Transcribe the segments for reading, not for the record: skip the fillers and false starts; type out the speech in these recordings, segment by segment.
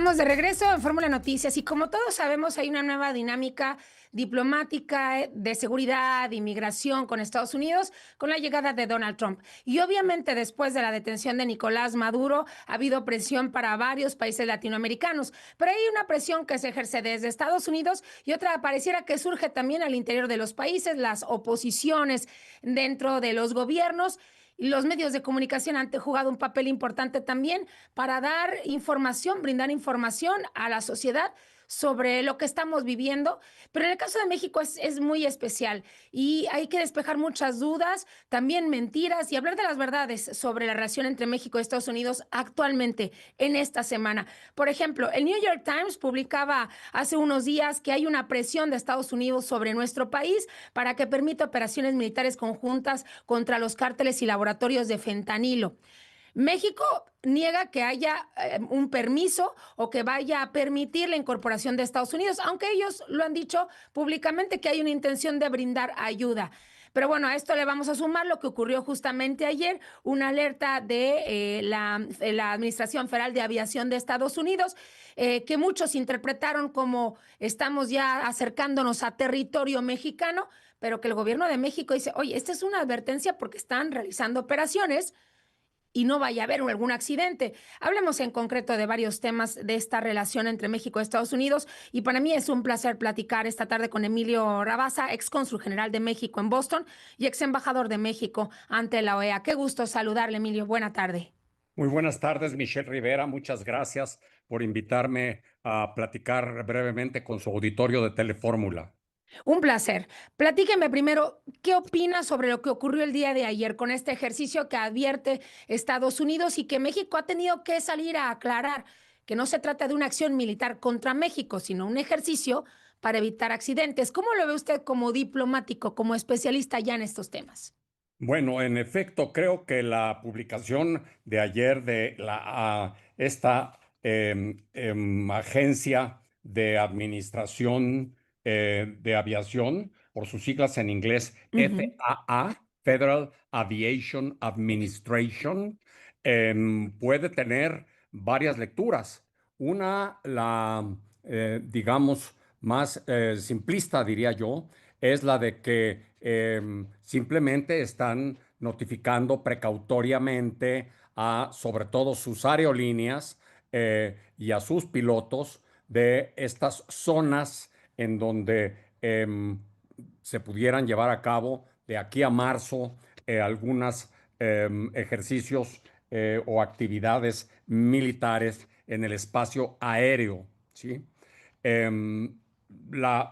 Estamos de regreso en Fórmula Noticias y como todos sabemos hay una nueva dinámica diplomática de seguridad, de inmigración con Estados Unidos con la llegada de Donald Trump. Y obviamente después de la detención de Nicolás Maduro ha habido presión para varios países latinoamericanos, pero hay una presión que se ejerce desde Estados Unidos y otra pareciera que surge también al interior de los países, las oposiciones dentro de los gobiernos. Los medios de comunicación han jugado un papel importante también para dar información, brindar información a la sociedad sobre lo que estamos viviendo, pero en el caso de México es muy especial y hay que despejar muchas dudas, también mentiras y hablar de las verdades sobre la relación entre México y Estados Unidos actualmente en esta semana. Por ejemplo, el New York Times publicaba hace unos días que hay una presión de Estados Unidos sobre nuestro país para que permita operaciones militares conjuntas contra los cárteles y laboratorios de fentanilo. México niega que haya un permiso o que vaya a permitir la incorporación de Estados Unidos, aunque ellos lo han dicho públicamente que hay una intención de brindar ayuda. Pero bueno, a esto le vamos a sumar lo que ocurrió justamente ayer, una alerta de la Administración Federal de Aviación de Estados Unidos, que muchos interpretaron como estamos ya acercándonos a territorio mexicano, pero que el gobierno de México dice, oye, esta es una advertencia porque están realizando operaciones y no vaya a haber algún accidente. Hablemos en concreto de varios temas de esta relación entre México y Estados Unidos y para mí es un placer platicar esta tarde con Emilio Rabasa, ex cónsul general de México en Boston y ex embajador de México ante la OEA. Qué gusto saludarle, Emilio. Buena tarde. Muy buenas tardes, Michelle Rivera. Muchas gracias por invitarme a platicar brevemente con su auditorio de Telefórmula. Un placer. Platíqueme primero, ¿qué opina sobre lo que ocurrió el día de ayer con este ejercicio que advierte Estados Unidos y que México ha tenido que salir a aclarar que no se trata de una acción militar contra México, sino un ejercicio para evitar accidentes? ¿Cómo lo ve usted como diplomático, como especialista ya en estos temas? Bueno, en efecto, creo que la publicación de ayer de esta agencia de administración de aviación, por sus siglas en inglés, Ujú. FAA, Federal Aviation Administration, puede tener varias lecturas. Una, digamos, más simplista, diría yo, es la de que simplemente están notificando precautoriamente a, sobre todo, sus aerolíneas y a sus pilotos de estas zonas en donde se pudieran llevar a cabo de aquí a marzo algunos ejercicios o actividades militares en el espacio aéreo, ¿sí? Em,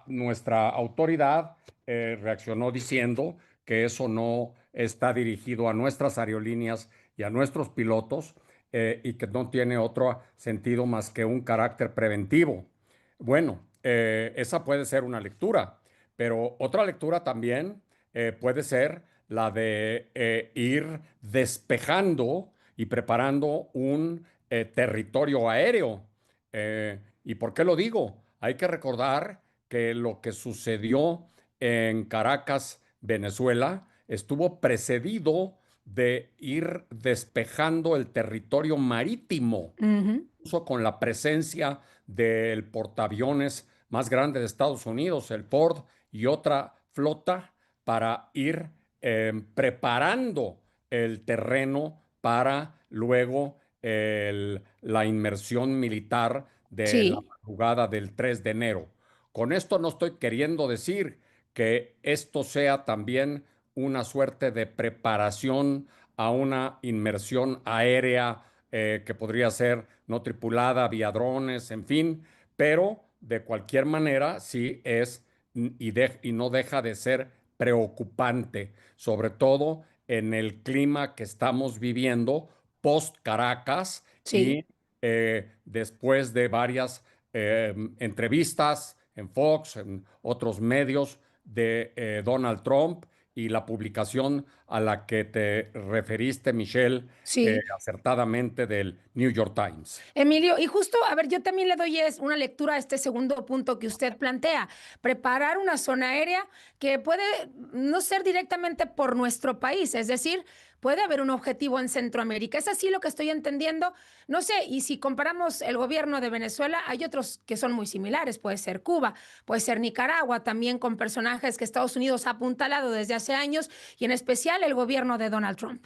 Nuestra autoridad reaccionó diciendo que eso no está dirigido a nuestras aerolíneas y a nuestros pilotos y que no tiene otro sentido más que un carácter preventivo. Bueno, esa puede ser una lectura, pero otra lectura también puede ser la de ir despejando y preparando un territorio aéreo. ¿Y por qué lo digo? Hay que recordar que lo que sucedió en Caracas, Venezuela, estuvo precedido de ir despejando el territorio marítimo, Ujú. incluso con la presencia del portaaviones más grande de Estados Unidos, el Ford, y otra flota para ir preparando el terreno para luego la inmersión militar de la Sí. madrugada del 3 de enero. Con esto no estoy queriendo decir que esto sea también una suerte de preparación a una inmersión aérea que podría ser no tripulada, vía drones, en fin, pero de cualquier manera sí es y no deja de ser preocupante, sobre todo en el clima que estamos viviendo post Caracas Sí. y después de varias entrevistas en Fox, en otros medios de Donald Trump y la publicación a la que te referiste, Michelle, Sí. acertadamente del New York Times. Emilio, y justo, a ver, yo también le doy una lectura a este segundo punto que usted plantea, preparar una zona aérea que puede no ser directamente por nuestro país, es decir, puede haber un objetivo en Centroamérica. ¿Es así lo que estoy entendiendo? No sé, y si comparamos el gobierno de Venezuela, hay otros que son muy similares. Puede ser Cuba, puede ser Nicaragua, también con personajes que Estados Unidos ha apuntalado desde hace años, y en especial el gobierno de Donald Trump.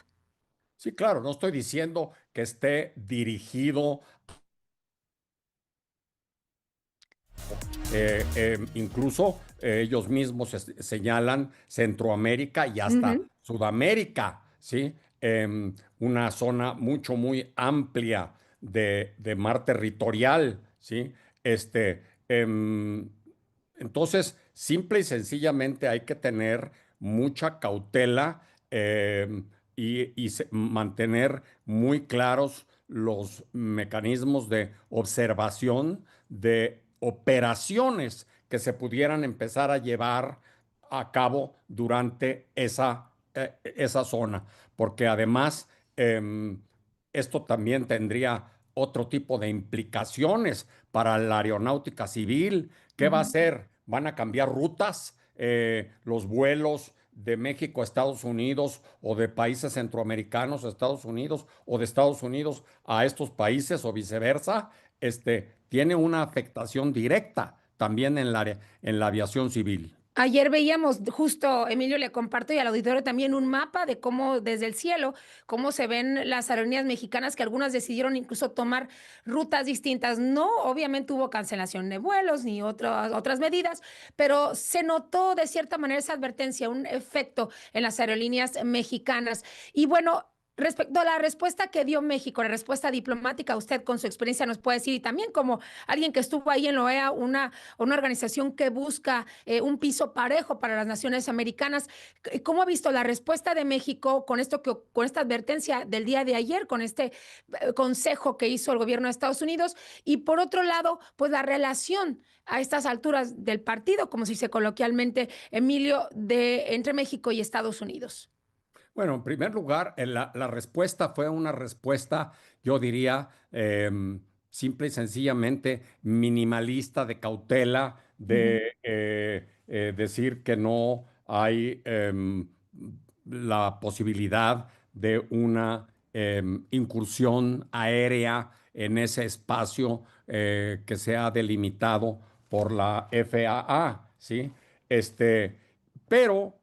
Sí, claro, no estoy diciendo que esté dirigido. Incluso ellos mismos señalan Centroamérica y hasta Ujú. Sudamérica, ¿sí? Una zona muy amplia de mar territorial, ¿sí? Este, em, entonces, simple y sencillamente hay que tener mucha cautela y mantener muy claros los mecanismos de observación de operaciones que se pudieran empezar a llevar a cabo durante esa zona, porque además em, esto también tendría otro tipo de implicaciones para la aeronáutica civil. ¿Qué va a Ujú. hacer? ¿Van a cambiar rutas? ¿Los vuelos de México a Estados Unidos o de países centroamericanos a Estados Unidos o de Estados Unidos a estos países o viceversa? Tiene una afectación directa también en la aviación civil. Ayer veíamos, justo Emilio le comparto y al auditorio también un mapa de cómo desde el cielo, cómo se ven las aerolíneas mexicanas, que algunas decidieron incluso tomar rutas distintas. No, obviamente hubo cancelación de vuelos ni otras medidas, pero se notó de cierta manera esa advertencia, un efecto en las aerolíneas mexicanas. Y bueno, respecto a la respuesta que dio México, la respuesta diplomática, usted con su experiencia nos puede decir, y también como alguien que estuvo ahí en la OEA, una organización que busca un piso parejo para las naciones americanas. ¿Cómo ha visto la respuesta de México con con esta advertencia del día de ayer, con este consejo que hizo el gobierno de Estados Unidos? Y por otro lado, pues la relación a estas alturas del partido, como se dice coloquialmente, Emilio, entre México y Estados Unidos. Bueno, en primer lugar, la respuesta fue una respuesta, yo diría, simple y sencillamente minimalista, de cautela, Uh -huh. de decir que no hay la posibilidad de una incursión aérea en ese espacio que sea delimitado por la FAA, ¿sí? Este, pero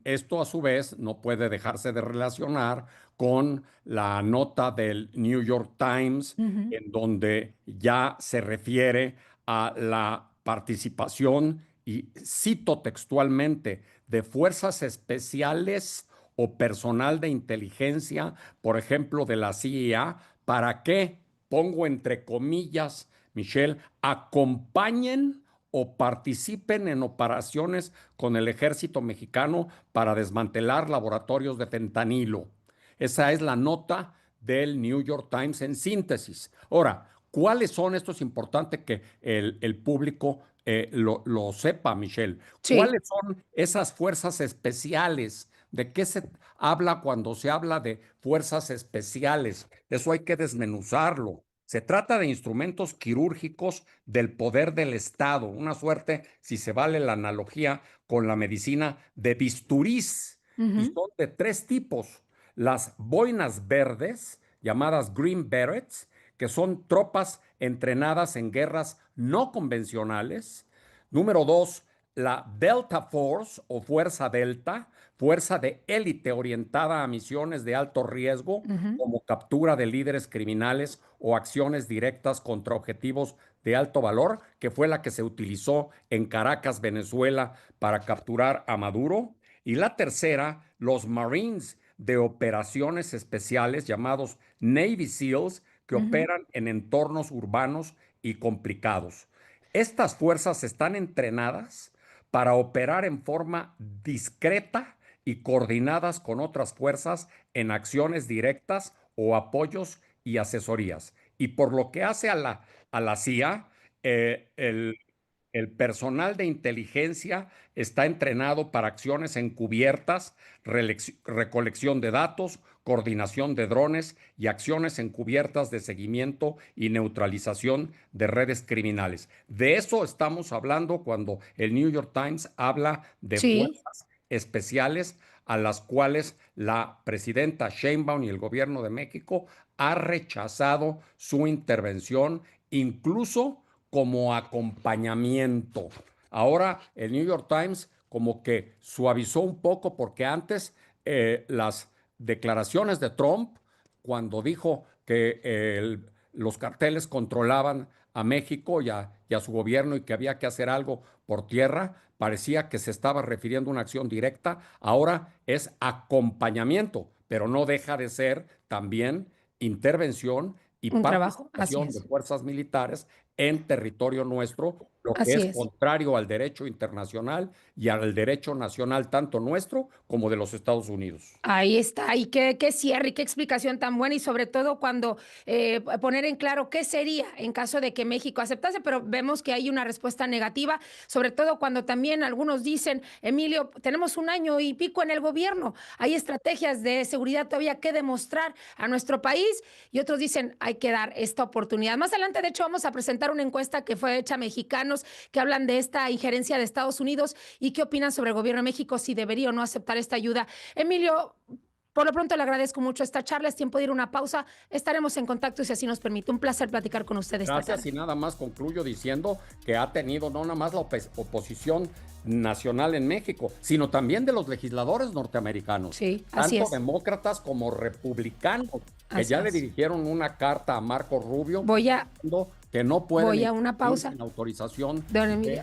esto a su vez no puede dejarse de relacionar con la nota del New York Times, Uh -huh. en donde ya se refiere a la participación, y cito textualmente, de fuerzas especiales o personal de inteligencia, por ejemplo, de la CIA, para que, pongo entre comillas, Michelle, acompañen o participen en operaciones con el ejército mexicano para desmantelar laboratorios de fentanilo. Esa es la nota del New York Times en síntesis. Ahora, ¿cuáles son? Esto es importante que el público lo sepa, Michelle. Sí. ¿Cuáles son esas fuerzas especiales? ¿De qué se habla cuando se habla de fuerzas especiales? Eso hay que desmenuzarlo. Se trata de instrumentos quirúrgicos del poder del Estado, una suerte, si se vale la analogía con la medicina, de bisturís. Uh Y -huh. son de tres tipos: las boinas verdes, llamadas Green Berets, que son tropas entrenadas en guerras no convencionales. Número dos, la Delta Force o Fuerza Delta, fuerza de élite orientada a misiones de alto riesgo, Uh -huh. como captura de líderes criminales o acciones directas contra objetivos de alto valor, que fue la que se utilizó en Caracas, Venezuela, para capturar a Maduro. Y la tercera, los Marines de operaciones especiales, llamados Navy SEALs, que Uh -huh. operan en entornos urbanos y complicados. Estas fuerzas están entrenadas para operar en forma discreta y coordinadas con otras fuerzas en acciones directas o apoyos y asesorías. Y por lo que hace a la CIA, el personal de inteligencia está entrenado para acciones encubiertas, recolección de datos, coordinación de drones y acciones encubiertas de seguimiento y neutralización de redes criminales. De eso estamos hablando cuando el New York Times habla de Sí. fuerzas especiales a las cuales la presidenta Sheinbaum y el gobierno de México ha rechazado su intervención, incluso como acompañamiento. Ahora el New York Times como que suavizó un poco porque antes las declaraciones de Trump, cuando dijo que los carteles controlaban a México y a su gobierno y que había que hacer algo por tierra, parecía que se estaba refiriendo a una acción directa. Ahora es acompañamiento, pero no deja de ser también intervención y Un trabajo, así participación de es, fuerzas militares en territorio nuestro, lo que así es es. contrario al derecho internacional y al derecho nacional, tanto nuestro como de los Estados Unidos. Ahí está, y qué cierre y qué explicación tan buena, y sobre todo cuando poner en claro qué sería en caso de que México aceptase, pero vemos que hay una respuesta negativa, sobre todo cuando también algunos dicen, Emilio, tenemos un año y pico en el gobierno, hay estrategias de seguridad todavía que demostrar a nuestro país, y otros dicen, hay que dar esta oportunidad. Más adelante, de hecho, vamos a presentar una encuesta que fue hecha a mexicanos que hablan de esta injerencia de Estados Unidos y qué opinan sobre el gobierno de México, si debería o no aceptar esta ayuda. Emilio, por lo pronto le agradezco mucho esta charla, es tiempo de ir a una pausa, estaremos en contacto si así nos permite. Un placer platicar con usted esta Gracias tarde. y nada más concluyo diciendo que ha tenido no nada más la oposición nacional en México, sino también de los legisladores norteamericanos, Sí, así tanto es. demócratas como republicanos, que Así ya le es. dirigieron una carta a Marco Rubio Voy a, diciendo que no pueden voy a una ir pausa, sin autorización don de Emilio.